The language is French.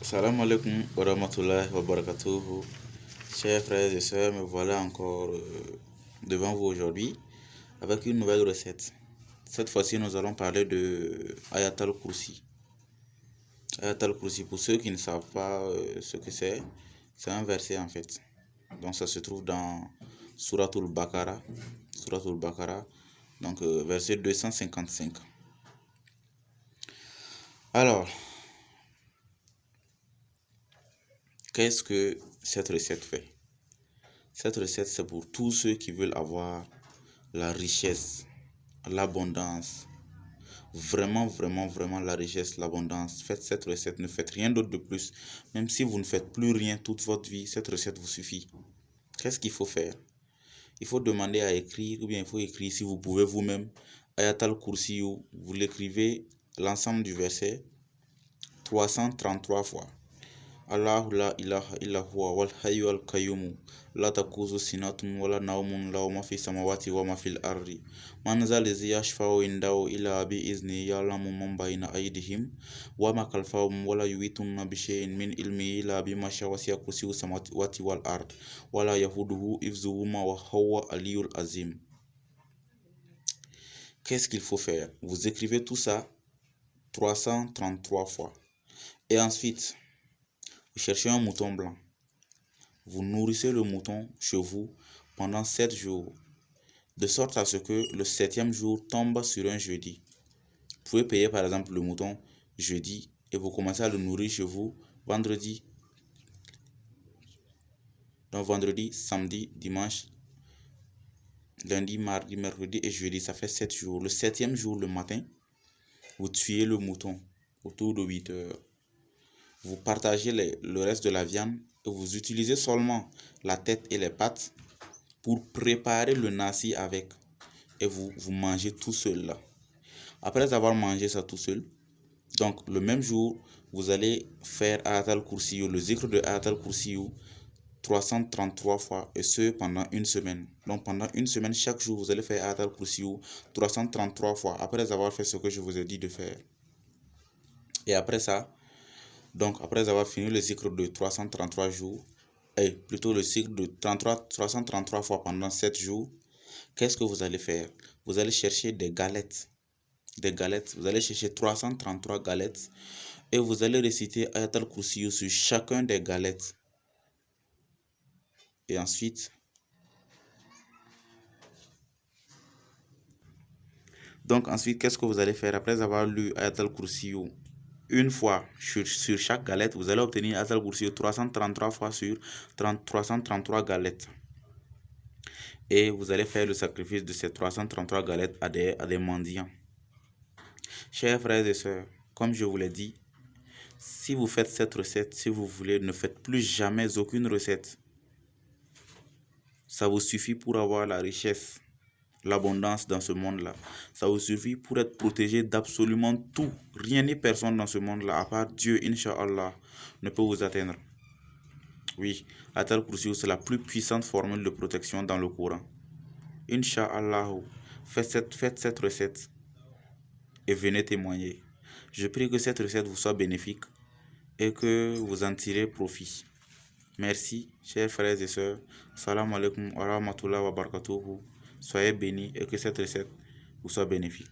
Salam alaikum wa rahmatullahi wa barakatuhu. Chers frères et sœurs, me voilà encore devant vous aujourd'hui avec une nouvelle recette. Cette fois-ci, nous allons parler de Ayat al-Kursi. Ayat al-Kursi, pour ceux qui ne savent pas ce que c'est un verset en fait. Donc ça se trouve dans Suratul Baqarah, donc verset 255. Alors, qu'est-ce que cette recette fait? Cette recette, c'est pour tous ceux qui veulent avoir la richesse, l'abondance. Vraiment la richesse, l'abondance. Faites cette recette, ne faites rien d'autre de plus. Même si vous ne faites plus rien toute votre vie, cette recette vous suffit. Qu'est-ce qu'il faut faire? Il faut demander à écrire, ou bien il faut écrire si vous pouvez vous-même. Ayat al-Kursi, vous l'écrivez l'ensemble du verset 333 fois. Allahu la ilaha illa huwa wal hayyu al qayyum la takuzu sinatun wala naumun lahu ma fi samawati wa ma fil ardi man zal ladzi yashfa'u indahu illa bi izni ya'lamu man bayna aydihim wa ma khalfahum wala yuhituna bi shay'in min ilmihi illa bima sha'a wasi'a kursiyyu samawati wal ard wala yahuduhu hifzuhuma wa huwa aliyyul azim. Qu'est-ce qu'il faut faire? Vous écrivez tout ça 333 fois et ensuite vous cherchez un mouton blanc. Vous nourrissez le mouton chez vous pendant 7 jours, de sorte à ce que le 7e jour tombe sur un jeudi. Vous pouvez payer par exemple le mouton jeudi et vous commencez à le nourrir chez vous vendredi. Donc vendredi, samedi, dimanche, lundi, mardi, mercredi et jeudi, ça fait 7 jours. Le 7e jour, le matin, vous tuez le mouton autour de 8 heures. Vous partagez le reste de la viande et vous utilisez seulement la tête et les pattes pour préparer le nasi avec. Et vous mangez tout seul là. Après avoir mangé ça tout seul, donc le même jour, vous allez faire Ayat al-Kursi, le zikr de Ayat al-Kursi 333 fois et ce pendant une semaine. Donc pendant une semaine, chaque jour, vous allez faire Ayat al-Kursi 333 fois après avoir fait ce que je vous ai dit de faire. Et après ça, donc après avoir fini le cycle de 333 jours, et plutôt le cycle de 333 fois pendant 7 jours, qu'est-ce que vous allez faire? Vous allez chercher des galettes. Vous allez chercher 333 galettes et vous allez réciter Ayat al-Kursi sur chacun des galettes. Et ensuite, qu'est-ce que vous allez faire? Après avoir lu Ayat al-Kursi une fois sur chaque galette, vous allez obtenir Ayat al-Kursi 333 fois sur 333 galettes. Et vous allez faire le sacrifice de ces 333 galettes à des mendiants. Chers frères et sœurs, comme je vous l'ai dit, si vous faites cette recette, si vous voulez, ne faites plus jamais aucune recette. Ça vous suffit pour avoir la richesse, l'abondance dans ce monde-là. Ça vous suffit pour être protégé d'absolument tout. Rien ni personne dans ce monde-là, à part Dieu, Inch'Allah, ne peut vous atteindre. Oui, Ayat al-Kursi, c'est la plus puissante formule de protection dans le Coran. Inch'Allah, faites cette recette et venez témoigner. Je prie que cette recette vous soit bénéfique et que vous en tirez profit. Merci, chers frères et sœurs. Salam alaikum wa rahmatullahi wa barakatuhu. Soyez bénis et que cette recette vous soit bénéfique.